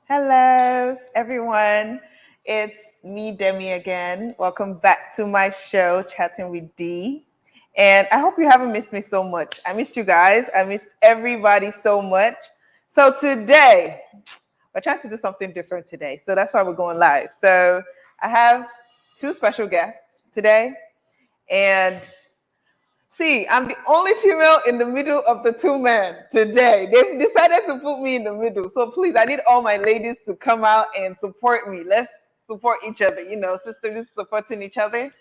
Hello, everyone. It's me, Demi, again. Welcome back to my show, Chatting with D. And I hope you haven't missed me so much. I missed you guys. I missed everybody so much. So today, we're trying to do something different today. So that's why we're going live. So I have two special guests today. And see, I'm the only female in the middle of the two men today. They've decided to put me in the middle. So please, I need all my ladies to come out and support me. Let's support each other, sisters supporting each other.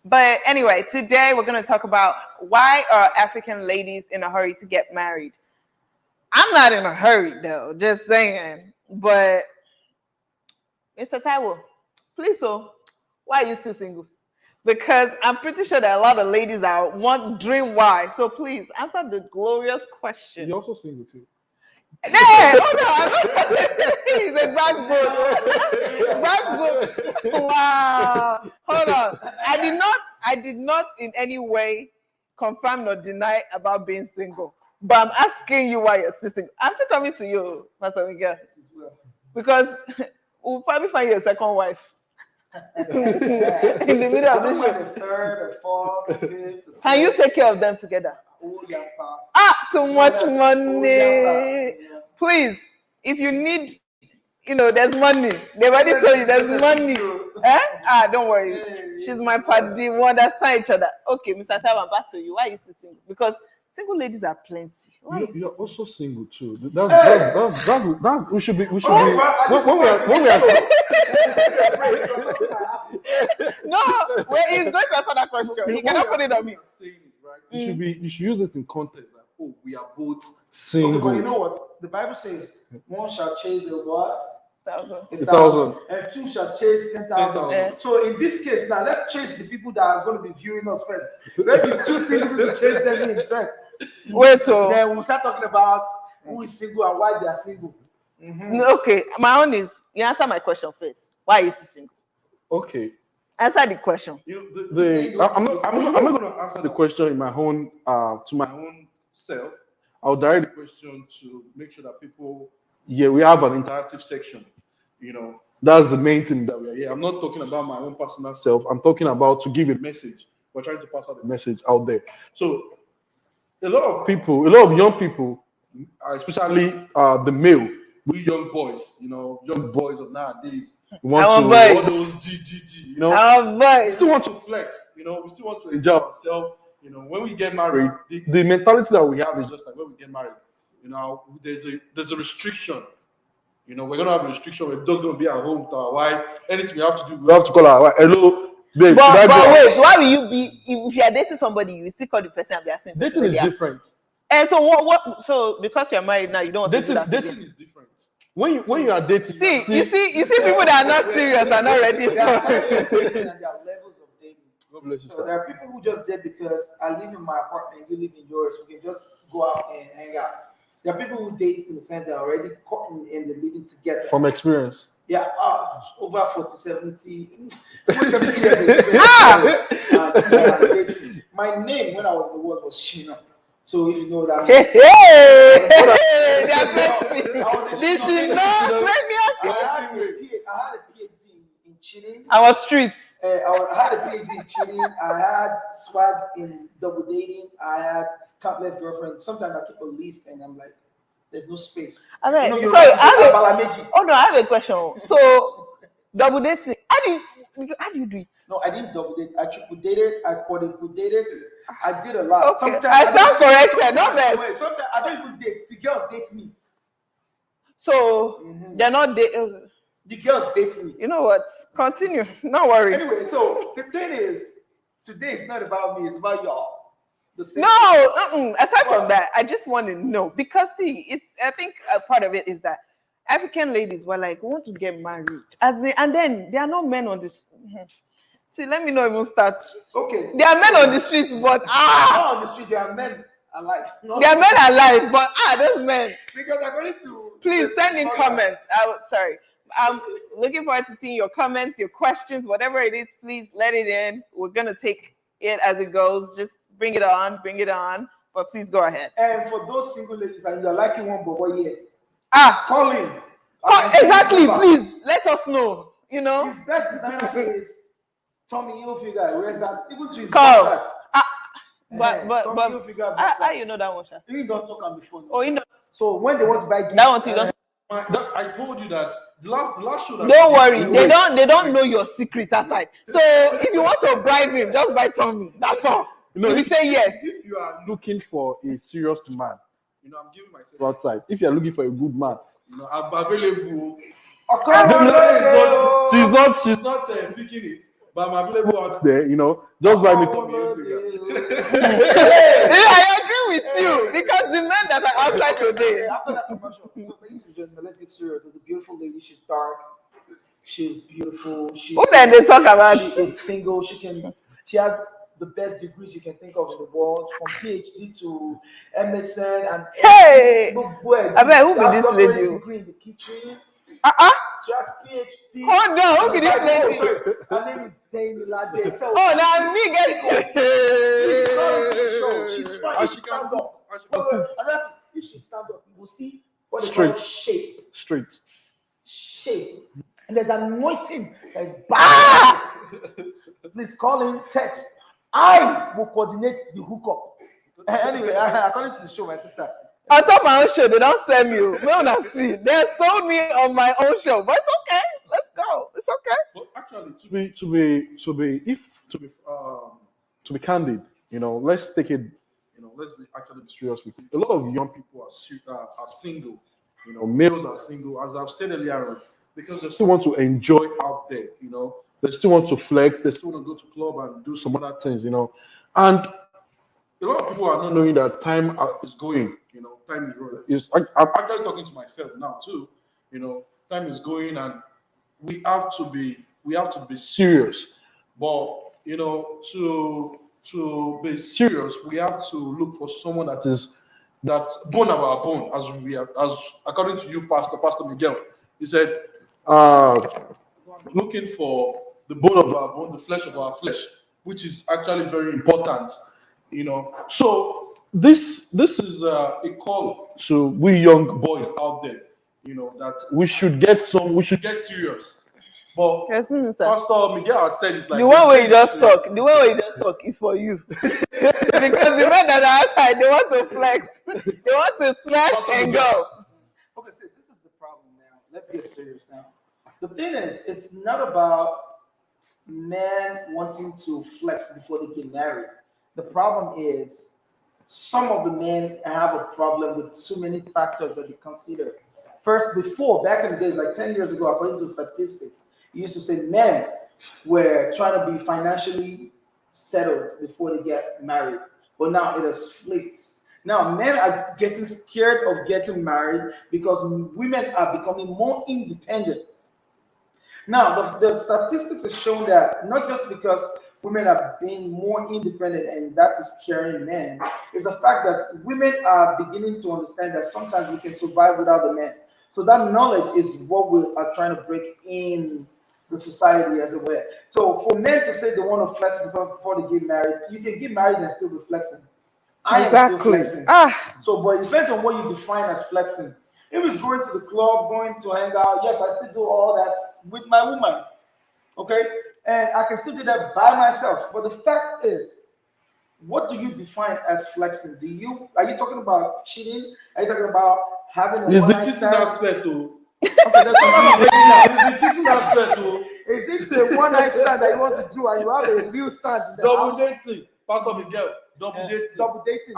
But anyway, today we're going to talk about why are African ladies in a hurry to get married. I'm not in a hurry though, just saying. But Mr. Taiwo, please, so why are you still single? Because I'm pretty sure that a lot of ladies are wondering why. So please answer the glorious question. You're also single too. Hey, hold on. He's a backbone. Wow. Hold on. I did not in any way confirm or deny about being single. But I'm asking you why you're still single. I'm still coming to you, Pastor Miguel. Because we'll probably find you a second wife. In the middle of this show. The third, the fourth, the fifth, the sixth. Can you take care of them together? Oh, yeah, Too much money. yeah. Please, if you need, there's money. They already told you there's money. Don't worry. She's my party. We understand each other. Okay, Mr. Taiwan, back to you. Why are you still single? Because single ladies are plenty. You're also single too. That's we should be when we are No, he's going to answer that question. He cannot put it on me. You should use it in context like, oh, we are both Okay, single. but you know what? The Bible says, one shall chase a what? 1,000. And two shall chase 10,000. Yeah. So in this case, now let's chase the people that are going to be viewing us first. Let the two single people chase them in first. Wait, Then we'll start talking about who is single and why they are single. Okay, my own is you answer my question first. Why is he single? Okay. Answer the question. I'm not going to answer the question in my own to my own self. I'll direct the question to make sure that people. Yeah, we have an interactive section. That's the main thing that we are here. I'm not talking about my own personal self. I'm talking about to give a message. We're trying to pass out the message out there. So a lot of young people, especially the male, we young boys, young boys of nowadays, we want Our to boys. all those GGG, Our we boys. still want to flex, we still want to enjoy ourselves. When we get married, the mentality that we have is just like when we get married, there's a restriction. We're gonna have a restriction. We're just gonna be at home to our wife. Anything we have to do, we have to call our wife. Hello, babe. But wait, why will you be if you are dating somebody, you still call the person and be asking? Dating is different. And so what? So because you're married now, you don't want to do that. Dating is different. When you are dating, you see people that are not serious are not ready. There are types of dating and there are levels of dating. God bless you, So sir. there are people who just date because I live in my apartment, you live in yours. We can just go out and hang out. There are people who date in the sense they're already caught and they're living together. From experience. Yeah, over 40, 70, over 70 years experience. Dating. My name when I was in the world was Shina. So if you know that. Did she know? I had a PhD in cheating. Our streets. I had a PhD in cheating. I had swag in double dating. I had countless girlfriends. Sometimes I keep a list and I'm like, there's no space. All right. Sorry, I have a question. So double dating. How do you do it? No, I didn't double date. I triple dated. I quadruple dated. I did a lot. Okay. I stand corrected. Not best. Sometimes I don't even date. The girls date me. So they're not dating. The girls date me. You know what? Continue. Don't worry. Anyway, so the thing is, today is not about me. It's about y'all. Aside from that, I just want to know because I think a part of it is that African ladies were like, we want to get married, and then there are no men on this. See, let me not even start. Okay, there are men on the streets, but not on the street. There are men alive. There are men alive, but those men. Because according to please send in comments. Sorry. I'm looking forward to seeing your comments, your questions, whatever it is. Please let it in. We're gonna take it as it goes. Just bring it on. But please go ahead. And for those single ladies and you're liking one boy here, call in. Oh, exactly. Please let us know. You know. His best designer is Tommy Hilfiger. Whereas that even to his Come. boxers. But Tommy Hilfiger how boxers. you know that one, Sha? You don't talk on before. Oh, you know So when they want to buy gifts, that one too. You don't. I told you that the last show that Don't worry, they don't know your secret aside. So if you want to bribe him, just buy Tommy. That's all. No, If you say yes. If you are looking for a serious man, I'm giving myself outside. If you are looking for a good man, I'm available. She's not picking it, but I'm available out there. Just buy me Tommy Hilfiger. I agree with you because the men that are outside today. After that commercial, so ladies and gentlemen, let's get serious. There's a beautiful lady. She's dark. She's beautiful. Who then they talk about? She is single. She has the best degrees you can think of in the world, from PhD to MSN and Hey, boy, I bet who be this lady? Degree in the kitchen. She Uh-uh. has PhD. Hold on, who be this lady? Her name is Dame Lade. So Oh, now me get. she's fine. And She she stand can up. walk. If she stand up, you will see what they Straight. call shape. Straight. And there's anointing that is back. Please call in, text. I will coordinate the hookup. Anyway, according to the show, my sister. On top of my own show, they don't sell me. We don't see. They sold me on my own show, but it's okay. Let's go. It's okay. But actually, to be candid, let's take it. Let's be serious with it. A lot of young people are single. Males are single, as I've said earlier, because they still want to enjoy out there. They still want to flex. They still want to go to club and do some other things. And a lot of people are not knowing that time is going. Time is going. I'm actually talking to myself now too. Time is going, and we have to be serious. But to be serious, we have to look for someone that bone of our bone, as according to you, Pastor Miguel. He said, looking for the bone of our bone, the flesh of our flesh, which is actually very important. So this is a call to we young boys out there. That we should get serious. But Yes, Pastor Miguel has said it like the one where you just talk is for you. Because the men that are outside, they want to flex. They want to smash and go. Okay, so this is the problem now. Let's get serious now. The thing is, it's not about men wanting to flex before they get married. The problem is some of the men have a problem with too many factors that they consider. First, back in the days, like 10 years ago, according to statistics, you used to say men were trying to be financially settled before they get married. But now it has flipped. Now men are getting scared of getting married because women are becoming more independent. Now the statistics have shown that not just because women are being more independent and that is scaring men, it's the fact that women are beginning to understand that sometimes we can survive without the men. So that knowledge is what we are trying to break in the society as it were. So for men to say they want to flex before they get married, you can get married and still be flexing. I am still flexing. So, but it depends on what you define as flexing. If it's going to the club, going to hang out, yes, I still do all that with my woman. Okay? And I can still do that by myself. But the fact is, what do you define as flexing? Are you talking about cheating? Are you talking about having a one night stand? Aspect too. Okay, that's the cheating aspect too. Is it the one night stand that you want to do and you have a real stand in the double house? dating, Pastor Miguel, double dating. Double dating.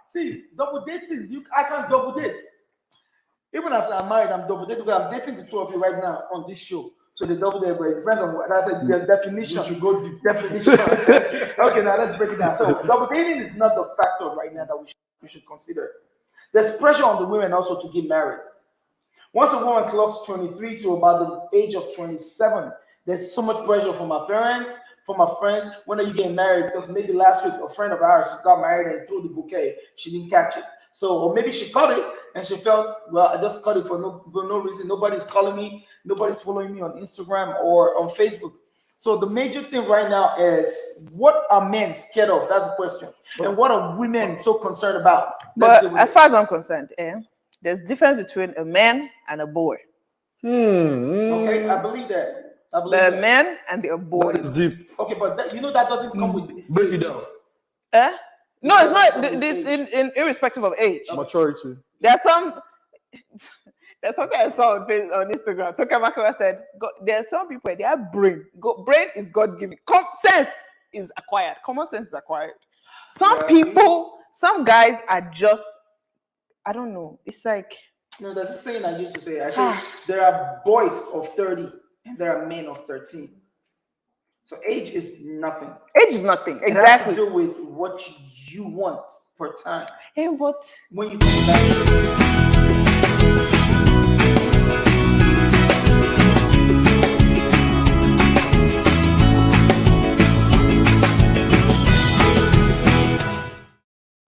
See, double dating, I can double date. Even as I'm married, I'm double dating because I'm dating the two of you right now on this show. So the double date, but it depends on what I said, the definition. You should go deep. Definition. Okay, now let's break it down. So double dating is not the factor right now that we should consider. There's pressure on the women also to get married. Once a woman clocks 23 to about the age of 27, there's so much pressure from her parents, from her friends. When are you getting married? Because maybe last week a friend of ours got married and threw the bouquet. She didn't catch it. So, or maybe she caught it and she felt, well, I just caught it for no reason. Nobody's calling me. Nobody's following me on Instagram or on Facebook. So the major thing right now is, what are men scared of? That's the question. And what are women so concerned about? But as far as I'm concerned, there's difference between a man and a boy. Okay, I believe that. I believe The that. men and their That is boys. deep. Okay, but that, that doesn't come with Break it down. Eh? No, it's not. Irrespective of This age. in irrespective of age. Maturity. There's some. There's something I saw on Instagram. Toka Makawa said, there are some people, their brain is God given. Sense is acquired. Common sense is acquired. Some Yeah. people, some guys are just, I don't know. It's like, There's a saying I used to say. I say there are boys of 30 and there are men of 13. So age is nothing. age is nothing. It has Exactly. to do with what you want per time. Hey, but When you think back,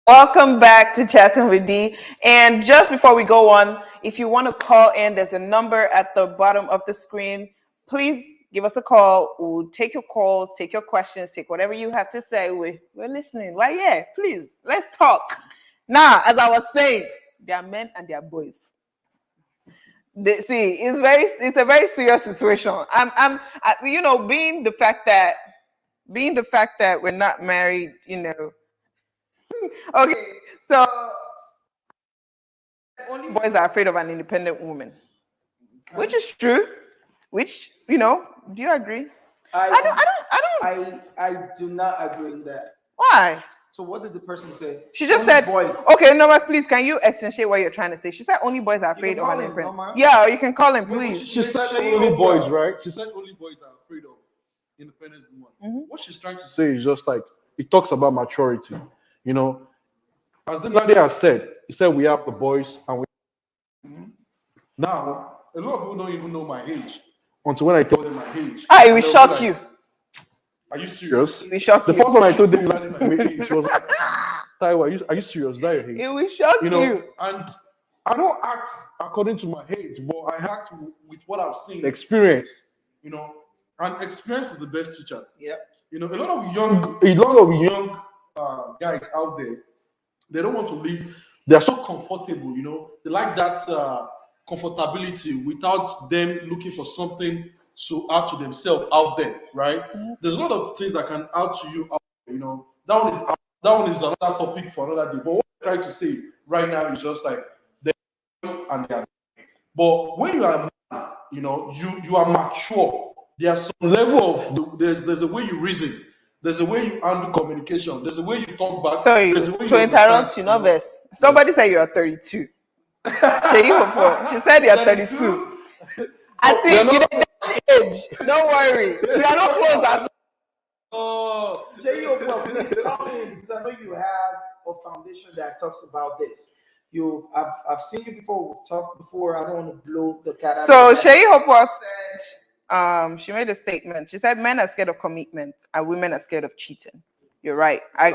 welcome back to Chatting with D. And just before we go on, if you want to call in, there's a number at the bottom of the screen. Please give us a call. We'll take your calls, take your questions, take whatever you have to say. We're listening. Why, yeah, please, let's talk. Now, as I was saying, there are men and there are boys. It's a very serious situation. Being the fact that we're not married, Okay, so only boys are afraid of an independent woman, which is true. Which do you agree? I do not agree with that. Why? So what did the person say? She just Only said, boys. okay, Norma, please, can you expatiate what you're trying to say? She said only boys are afraid can of call an him, independent. Norma. Yeah, you can call him, Wait, please. She said Say only you boys, are. right? She said only boys are afraid of independent women. Mhm. What she's trying to say is just like it talks about maturity. As the lady has said, he said we have the boys and we. Now a lot of people don't even know my age until when I tell them my age. It will And they'll be shock like, you. Are you serious? It will shock The you. first time I told them my age, she was like, Taiwo, are you serious? That your age? It will shock you. And I don't act according to my age, but I act with what I've seen, experience, and experience is the best teacher. Yeah. A lot of young guys out there, they don't want to live. They are so comfortable, They like that comfortability without them looking for something to add to themselves out there, right? There's a lot of things that can add to you out there, That one is another topic for another day. But what I'm trying to say right now is just like the and the. But when you are, you are mature. There's some level of there's a way you reason. There's a way you handle communication. There's a way you talk back. Sorry, There's a way to interrupt you, Novice. Somebody said you're 32. She said you're 32. I think you don't age. Don't worry. We are not close at. Oh, please call in because I know you have a foundation that talks about this. I've seen you before. We've talked before. I don't want to blow the cat out. So of the bag. Sheyi Hopewell said, she made a statement. She said men are scared of commitment and women are scared of cheating. You're right. I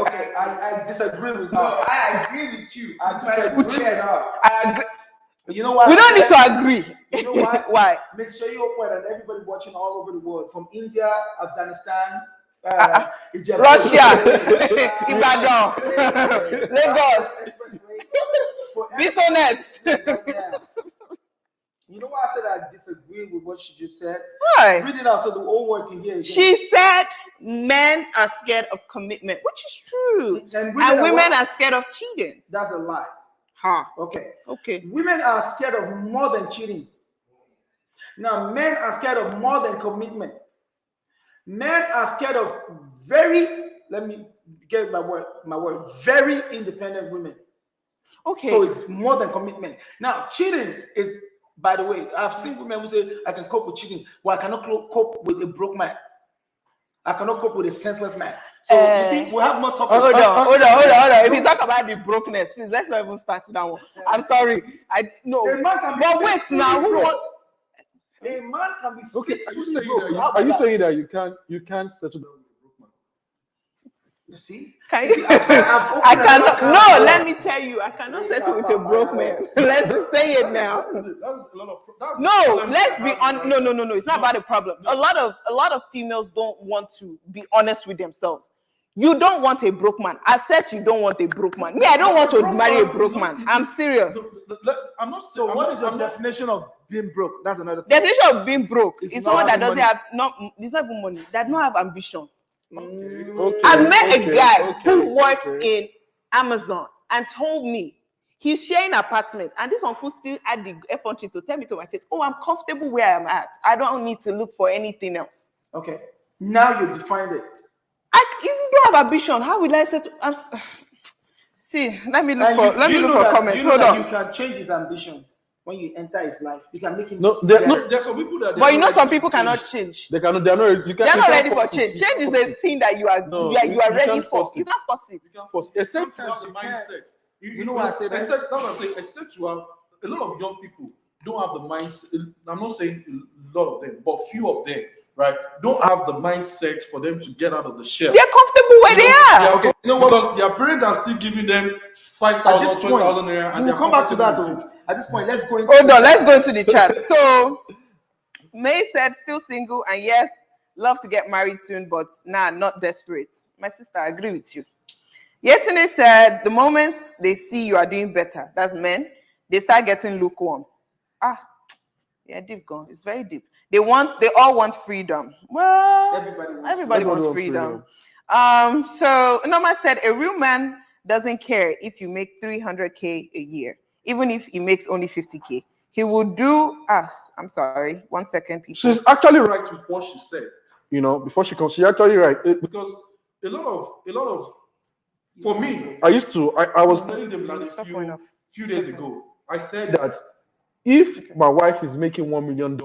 disagree with her. I agree with you. I disagree with her. I agree. You know why? We don't need to agree. You know why? Why? Miss Sheyi Hopewell and everybody watching all over the world, from India, Afghanistan, Egypt, Russia, Ibadan, Lagos, Bisonet. You know why I said I disagree with what she just said? Why? Read it out so the whole world can hear it. She said men are scared of commitment, which is true. And women are scared of cheating. That's a lie. Huh. Okay. Okay. Women are scared of more than cheating. Now, men are scared of more than commitment. Men are scared of let me get my word, very independent women. Okay. So it's more than commitment. Now, cheating is, by the way, I've seen women who say, I can cope with cheating, but I cannot cope with a broke man. I cannot cope with a senseless man. So, you see, we have more topics. Hold on. If you talk about the brokenness, please, let's not even start that one. I'm sorry. A man can be But wait now, who want? A man can be Okay, are you broke. saying that you can't settle down with a broke man? You see? Can you? I cannot. No, let me tell you, I cannot settle with a broke man. Let's just say it now. That's a lot of. No, let's be on. No. It's not about a problem. A lot of females don't want to be honest with themselves. You don't want a broke man. I said you don't want a broke man. Me, I don't want to marry a broke man. I'm serious. I'm not. So what is your I'm not- definition of being broke? That's another thing. Definition of being broke It's is not someone that having doesn't have it's not even money, that don't have ambition. Okay, I met a guy okay, who works okay. in Amazon and told me he's sharing apartment, and this uncle still had the effrontery to tell me to my face, "Oh, I'm comfortable where I'm at. I don't need to look for anything else." Okay. Now you defined it. If you don't have ambition, how will I say to see? Let me look And for let me you look know for that- comments. you know Hold that on. You can change his ambition when you enter his life. You can make him. No, scared. there's some people that. But you know, they're some not ready people to change. cannot change. They cannot. They're not. You can't. They're you not can't ready for force it. change. You Change can't is force a it. thing that you are No, you you are ready can't for. force it. You can't force it. You can't force it. Except to have Sometimes the you can't. mindset. You know why I say that? Except, that's what I'm saying. Except to have a lot of young people don't have the mindset. I'm not saying a lot of them, but few of them, right, don't have the mindset for them to get out of the shell. They're comfortable where they are. Okay, you know what? Because their parents are still giving them At 5,000, this point, 20,000 naira, and we'll they're come back to that comfortable though. with it. At this point, let's go into Hold on, let's go into the chat. So May said still single, and yes, love to get married soon, but nah, not desperate. My sister, I agree with you. Yetune said the moment they see you are doing better, that's men, they start getting lukewarm. Yeah, deep gone. It's very deep. They all want freedom. Well, everybody wants freedom. So Norma said a real man doesn't care if you make 300K a year, even if he makes only 50K. He will do I'm sorry, 1 second, people. She's actually right with what she said. You know, before she comes, she's actually right. Because a lot of for me, I was telling them that a few days ago. I said that if my wife is making $1 million,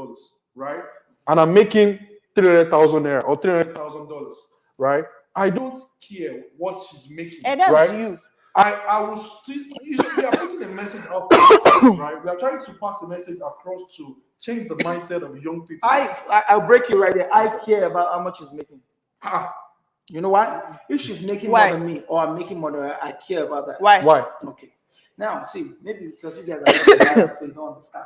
right, and I'm making 300,000 naira or $300,000, right, I don't care what she's making. And that's right? you. I will still. We are putting a message out, right? We are trying to pass a message across to change the mindset of young people. I'll break you right there. I care about how much she's making. Ah, You know why? If she's making Why? more than me or I'm making more than her, I care about that. Why? Okay. Now, see, maybe because you guys are married, so you don't understand.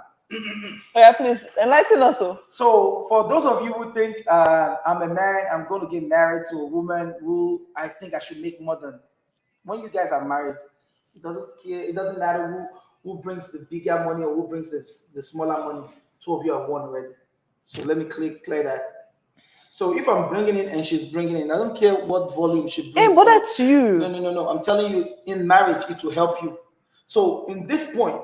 Yeah, please enlighten us. So, for those of you who think I'm a man, I'm going to get married to a woman who I think I should make more than. When you guys are married, it doesn't care. It doesn't matter who brings the bigger money or who brings the smaller money. Two of you are one already. So let me clear that. So if I'm bringing in and she's bringing in, I don't care what volume she brings. Hey, but that's you. No. I'm telling you, in marriage, it will help you. So in this point,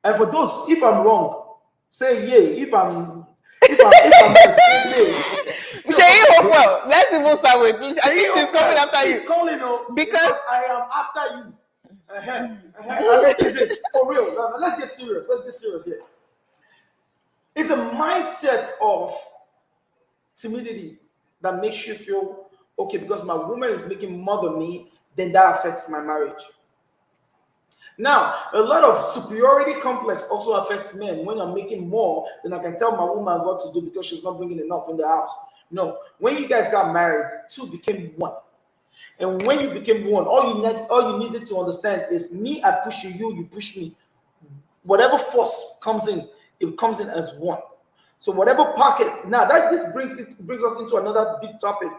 and for those, if I'm wrong, say yay. If I'm right, say yay. Sheyi Hopewell, let's even start with. I think she's coming after you. She's calling Because I am after you. And this for real. Now, let's get serious. Let's get serious here. It's a mindset of timidity that makes you feel okay because my woman is making more than me, then that affects my marriage. Now, a lot of superiority complex also affects men. When I'm making more, then I can tell my woman what to do because she's not bringing enough in the house. No, when you guys got married, two became one. And when you became one, all you needed to understand is me, I push you, you push me. Whatever force comes in, it comes in as one. So whatever pocket, now that this brings us into another big topic,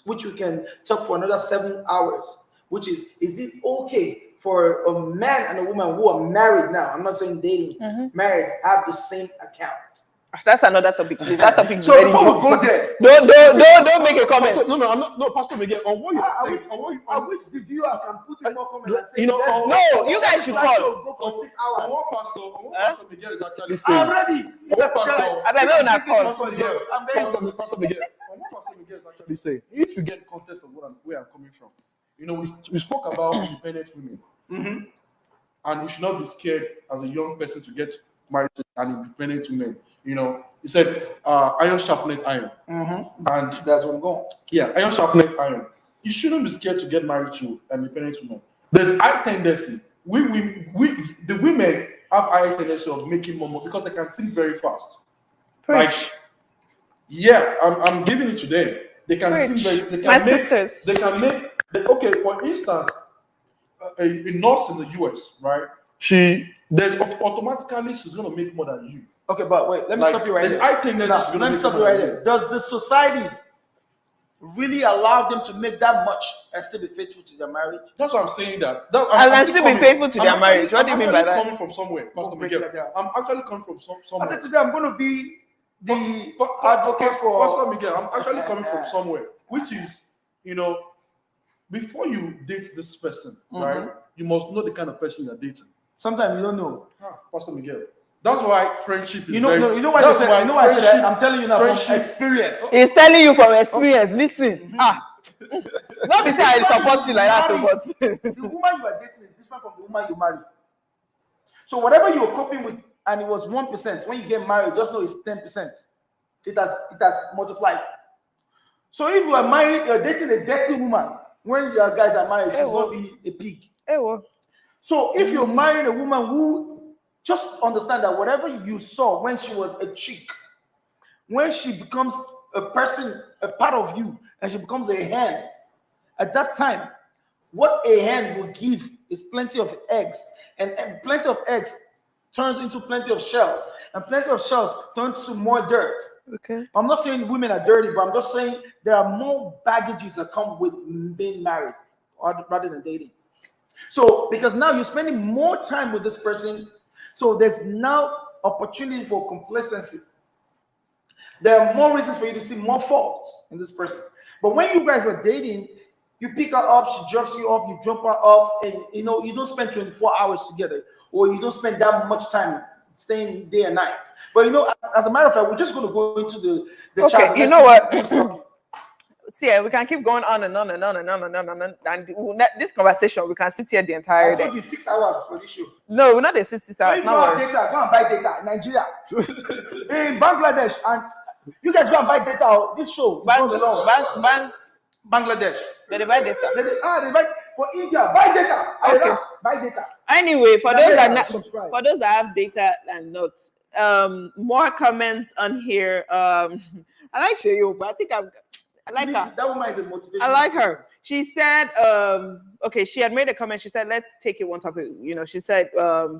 which we can talk for another 7 hours, which is it okay for a man and a woman who are married now, I'm not saying dating, married, have the same account? That's another topic, please. That topic is So very before we important. go there, Don't make a comment. Pastor, no, I'm not. No, Pastor Miguel, on what you are saying, I wish the viewers can put in more comments and say, You know, No, you guys should call. Go for 6 on hours. what Pastor Miguel is actually saying. I'm ready. What Pastor- I bet on a call. Pastor Miguel, I'm ready. Pastor Miguel, on what Pastor Miguel is actually saying. If you get context of where I'm coming from, you know, we spoke about independent women, and we should not be scared as a young person to get married to an independent woman. You know, he said, iron sharpened iron. And That's where I'm going. yeah, iron sharpened iron. You shouldn't be scared to get married to an independent woman. There's high tendency. The women have high tendency of making more money because they can think very fast. Like, yeah, I'm giving it to them. They can think very. They can My make, sisters. They can make. Okay, for instance, a nurse in the US, right? Automatically she's gonna make more than you. Okay, but wait, let me stop you right there. I think Now, let me stop you right there. Does the society really allow them to make that much and still be faithful to their marriage? That's what I'm saying. That And then still be faithful to their marriage. What do you mean by that? I'm coming from somewhere, Pastor break Miguel. that down. I'm actually coming from I somewhere. said today I'm going to be the advocate for Pastor Miguel. I'm actually coming from somewhere, which is, before you date this person, right? You must know the kind of person you're dating. Sometimes you don't know. Pastor Miguel. That's why friendship is You know why that's I said, why you know why I said that? friendship- I'm telling you now from friendship- experience. He's telling you from experience. Listen. Not be say I support you like that, but The woman you are dating is different from the woman you marry. So whatever you're coping with, and it was 1%, when you get married, just know it's 10%. It has multiplied. So if you are married, you're dating a dirty woman. When your guys are married, she's going to be a pig. Hey, well. So if you're marrying a woman who, just understand that whatever you saw when she was a chick, when she becomes a person, a part of you, and she becomes a hen, at that time, what a hen will give is plenty of eggs, and plenty of eggs turns into plenty of shells, and plenty of shells turns to more dirt. Okay. I'm not saying women are dirty, but I'm just saying there are more baggages that come with being married rather than dating. So, because now you're spending more time with this person, so there's now opportunity for complacency. There are more reasons for you to see more faults in this person. But when you guys were dating, you pick her up, she drops you off, you drop her off, and you don't spend 24 hours together, or you don't spend that much time staying day and night. But as a matter of fact, we're just going to go into the Okay, chat. you know what? See, we can keep going on and on and on and on and on and on. And this conversation, we can sit here the entire I day. told you 6 hours for this show. No, we're not the 6 hours. When you go on data, go and buy data in Nigeria, in Bangladesh, and you guys go and buy data. This show is not alone. Bangladesh. They buy data. They buy for India. Buy data. Okay. Buy data. Anyway, for Subscribe. those that have data and notes, more comments on here. I like Sheyo, but I think I like her. That woman is a motivation. I like her. She said, okay, she had made a comment. She said, let's take it one topic. She said,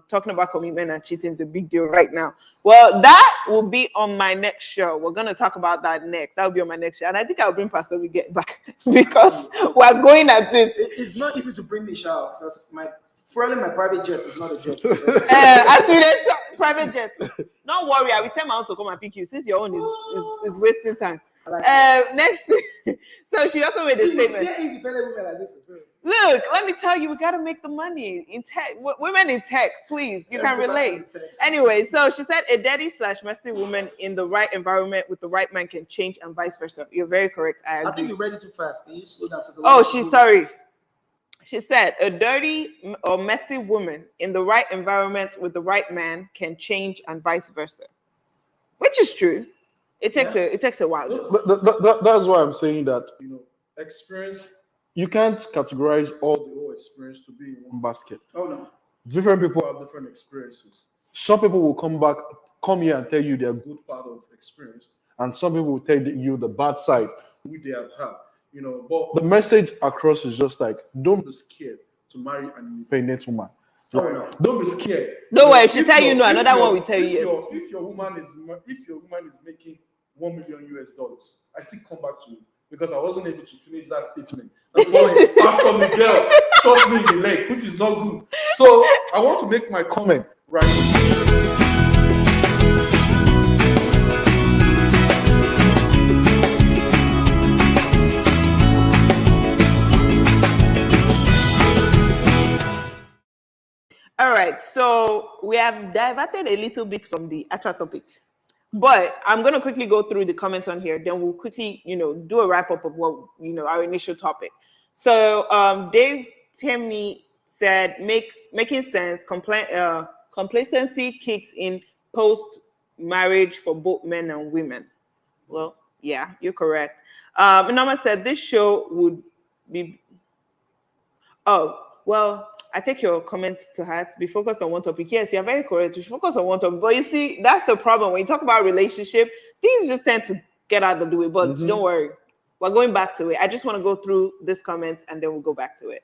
talking about commitment and cheating is a big deal right now. Well, that will be on my next show. We're going to talk about that next. That will be on my next show. And I think I'll bring Pastor we get back because we're going at it. It's not easy to bring me out because my private jet is not a jet. As we private jet. Don't worry, I will send my own to come and pick you since your own is wasting time. Next thing, so she also made a statement. Look, let me tell you, we got to make the money in tech. Women in tech, please, you can relate. Anyway, so she said a daddy/messy woman in the right environment with the right man can change and vice versa. You're very correct. I agree. I think you read it too fast. Can you slow down? Oh, she's sorry. She said a dirty or messy woman in the right environment with the right man can change and vice versa, which is true. It takes a while. That's why I'm saying that experience. You can't categorize all the whole experience to be in one basket. Oh no. Different people have different experiences. Some people will come here and tell you their good part of experience, and some people will tell you the bad side which they have had. But the message across is just like, don't be scared to marry an independent woman. Oh no. Don't be scared. Don't worry, if she tell you no, another one will tell you yes. If your woman is making $1 million, I still come back to you because I wasn't able to finish that statement. That's why Pastor Miguel shot me in the leg, which is not good. So I want to make my comment right now. All right, so we have diverted a little bit from the actual topic, but I'm going to quickly go through the comments on here. Then we'll quickly, do a wrap up of what, our initial topic. So Dave Temney said, making sense. Complacency kicks in post-marriage for both men and women. Well, yeah, you're correct. Norma said this show would be. Oh, well, I take your comment to heart. Be focused on one topic. Yes, you're very correct. We should focus on one topic. But you see, that's the problem. When you talk about relationship, things just tend to get out of the way. But don't worry. We're going back to it. I just want to go through this comment and then we'll go back to it.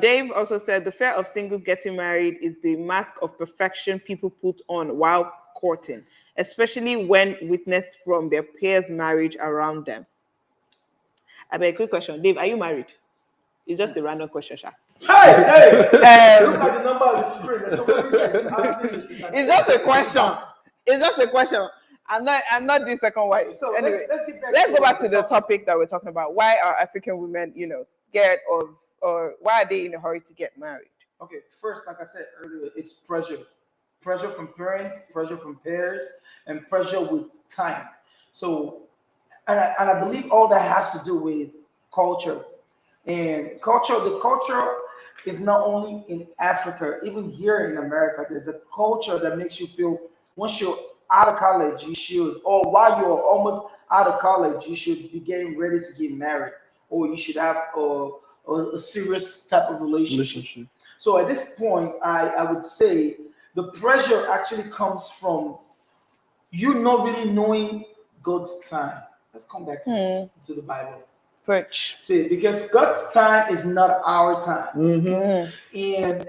Dave also said the fear of singles getting married is the mask of perfection people put on while courting, especially when witnessed from their peers' marriage around them? I beg, quick question. Dave, are you married? It's just a random question, Sha. Hey, look Um, at the number of the screen. There's somebody that is asking it's just a question. It's just a question. I'm not the second wife. So Anyway, let's let's go back to the topic that we're talking about. Why are African women, scared of, or why are they in a hurry to get married? Okay, first, like I said earlier, it's pressure. Pressure from parents, pressure from peers, and pressure with time. So, and I believe all that has to do with culture. And the culture is not only in Africa, even here in America, there's a culture that makes you feel once you're out of college, you should, or while you're almost out of college, you should be getting ready to get married, or you should have a serious type of relationship. So at this point, I would say the pressure actually comes from you not really knowing God's time. Let's come back to the Bible. Preach. See, because God's time is not our time. Mm-hmm.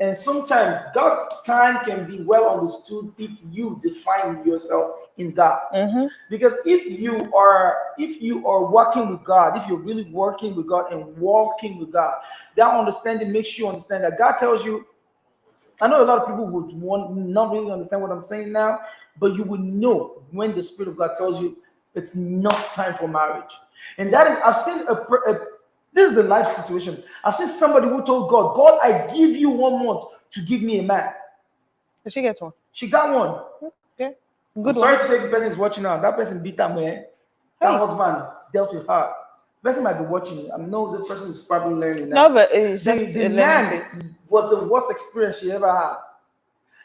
And sometimes God's time can be well understood if you define yourself in God. Mm-hmm. Because if you are working with God, if you're really working with God and walking with God, that understanding makes you understand that God tells you. I know a lot of people would not really understand what I'm saying now, but you would know when the Spirit of God tells you it's not time for marriage. And that is, I've seen this is the life situation. I've seen somebody who told God, God, I give you 1 month to give me a man. Did she get one? She got one. Okay. Good. Good. Sorry to say the person is watching now. That person beat that man. That husband dealt with her. The person might be watching. I know the person is probably learning now. No, but it's just the man was the worst experience she ever had.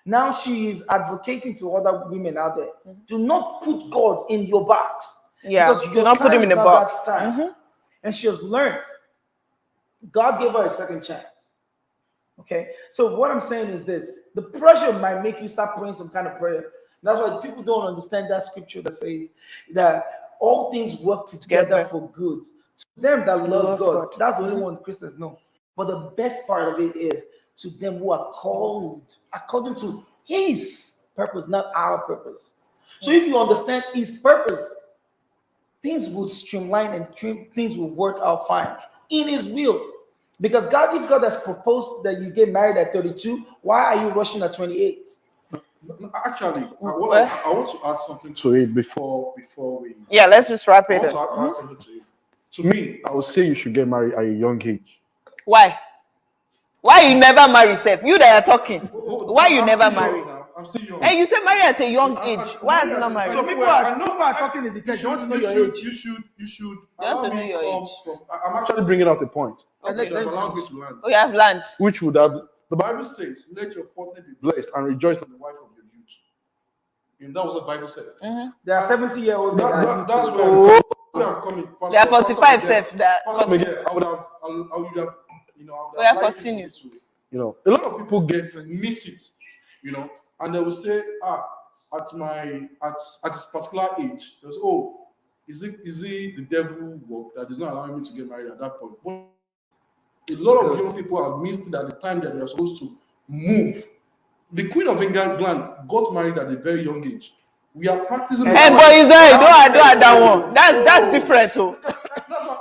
Now she is advocating to other women out there. Do not put God in your box. Yeah, because do not put him in a box. Time. And she has learned. God gave her a second chance. Okay, so what I'm saying is this: the pressure might make you start praying some kind of prayer. That's why people don't understand that scripture that says that all things work together for good to them that love God. That's the only one Christians know. But the best part of it is to them who are called according to His purpose, not our purpose. So if you understand His purpose, things will streamline and things will work out fine in His will. Because if God has proposed that you get married at 32, why are you rushing at 28? Actually, I want to add something to it before we. Yeah, let's just wrap it up. Add something to it. To me, I would say you should get married at a young age. Why? Why you never marry, Seth? You that are talking. Why you never marry? I'm still young. Hey, you said marry at a young age. Why is it not married? So people are talking in the case. You want to know your age. You should. You want to know your age. I'm actually bringing out a point. Okay. Allow me to land. Oh, you have land. Which would have the Bible says, "Let your partner be blessed and rejoice in the wife of your youth." And that was what the Bible said. Mm-hmm. There are 70-year-old men. That's where I'm coming. They are 45, Seth. I would have. We are continue. A lot of people miss it. And they will say, at this particular age, they say, oh, is it the devil work that is not allowing me to get married at that point? But a lot of young people have missed it at the time that they are supposed to move. The Queen of England got married at a very young age. We are practicing. Hey, boy, is there? Don't that one. That's different, too.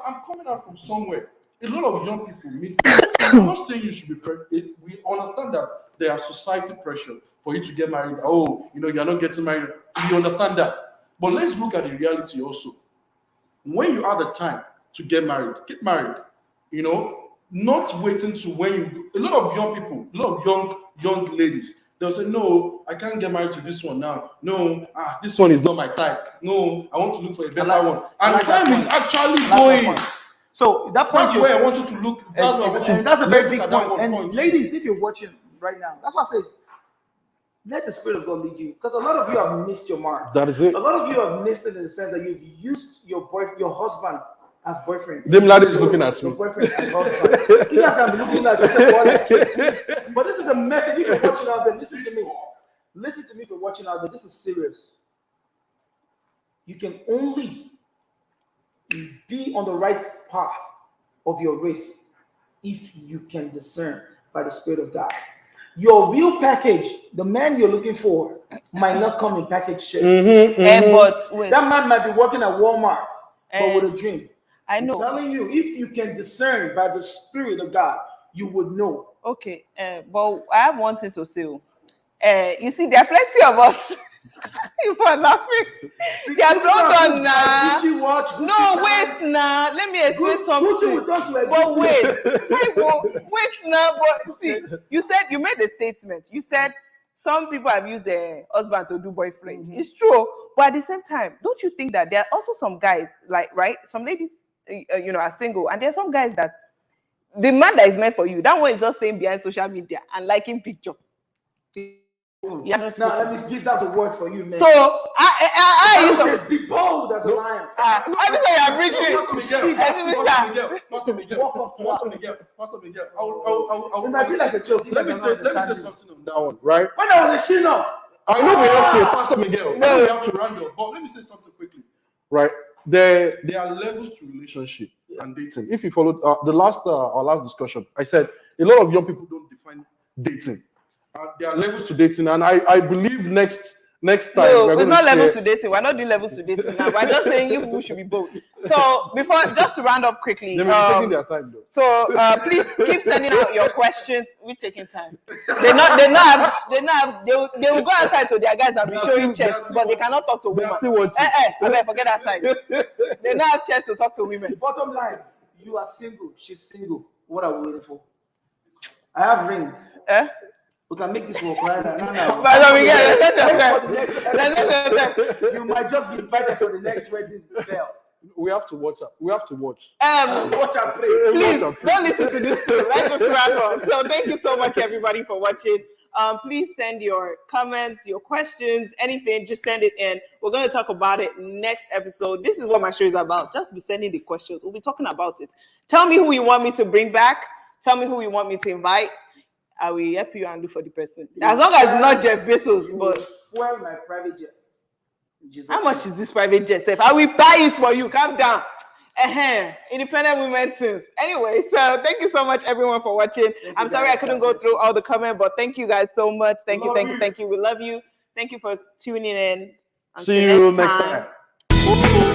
I'm coming out from somewhere. A lot of young people miss it. I'm not saying you should be pregnant. We understand that there are society pressure for you to get married. Oh, you're not getting married. We understand that. But let's look at the reality also. When you are the time to get married, get married. Not waiting to when you. A lot of young people, a lot of young ladies, they'll say, no, I can't get married to this one now. No, this one is not my type. No, I want to look for a better one. And time is actually going. So that point that's where I want you to look. And that's a very big point. And ladies, if you're watching right now, that's why I said, let the Spirit of God lead you. Because a lot of you have missed your mark. That is it. A lot of you have missed it in the sense that you've used your husband as boyfriend. Them ladies looking at me. Your boyfriend as husband. You guys can be looking at yourself. But this is a message. If you're watching out there, listen to me. Listen to me if you're watching out there. This is serious. You can only be on the right path of your race if you can discern by the Spirit of God. Your real package, the man you're looking for, might not come in package shape. But wait, That man might be working at Walmart, but Eh, with a dream. I I'm know. telling you, if you can discern by the Spirit of God, you would know. Okay, but I have one thing to say. You see, there are plenty of us. You are laughing. They are done now. Gucci watch, Gucci No, pants. wait now. Let me explain Gucci something. will turn to a But Gucci. wait now. But see, you made a statement. You said some people have used their husband to do boyfriend. It's true, but at the same time, don't you think that there are also some guys like some ladies, are single, and there are some guys that the man that is meant for you, that one is just staying behind social media and liking picture. Yes. Now let me give that a word for you, man. So I I says be bold as a lion. I think you are preaching. Pastor Miguel, Walk up to Pastor Miguel. I It might be like a joke. let me say something on that one, right? When I was a Shino, I know we have to, Pastor Miguel. I know we have to round up, but let me say something quickly. Right, there are levels to relationship and dating. If you followed the our last discussion, I said a lot of young people don't define dating. There are levels to dating, and I believe next time No, we're it's going not to levels share. to dating. We're not doing levels to dating now. We're just saying you people should be bold. So just to round up quickly. They may be taking their time though. So please keep sending out your questions. We're taking time. They will go outside to their guys and be showing chest, but they cannot talk to They women. are still watching. I better forget that side. They don't have chest to talk to women. bottom line, you are single. She's single. What are we waiting for? I have ring. We can make this work right now. No. Pastor Miguel, You might just be invited for the next wedding bell. We have to watch. We have to watch. Watch and pray. Please don't listen to this too. Let's just wrap up. So thank you so much, everybody, for watching. Please send your comments, your questions, anything. Just send it in. We're going to talk about it next episode. This is what my show is about. Just be sending the questions. We'll be talking about it. Tell me who you want me to bring back. Tell me who you want me to invite. I will help you and do for the person. As long as it's not Jeff Bezos, but Well, my private jet. Jesus. how much is this private jet? Sef? I will buy it for you. Calm down. Independent women things. Anyway, so thank you so much, everyone, for watching. I'm sorry I couldn't go through all the comments, but thank you guys so much. Thank you. We love you. Thank you for tuning in. See you next time.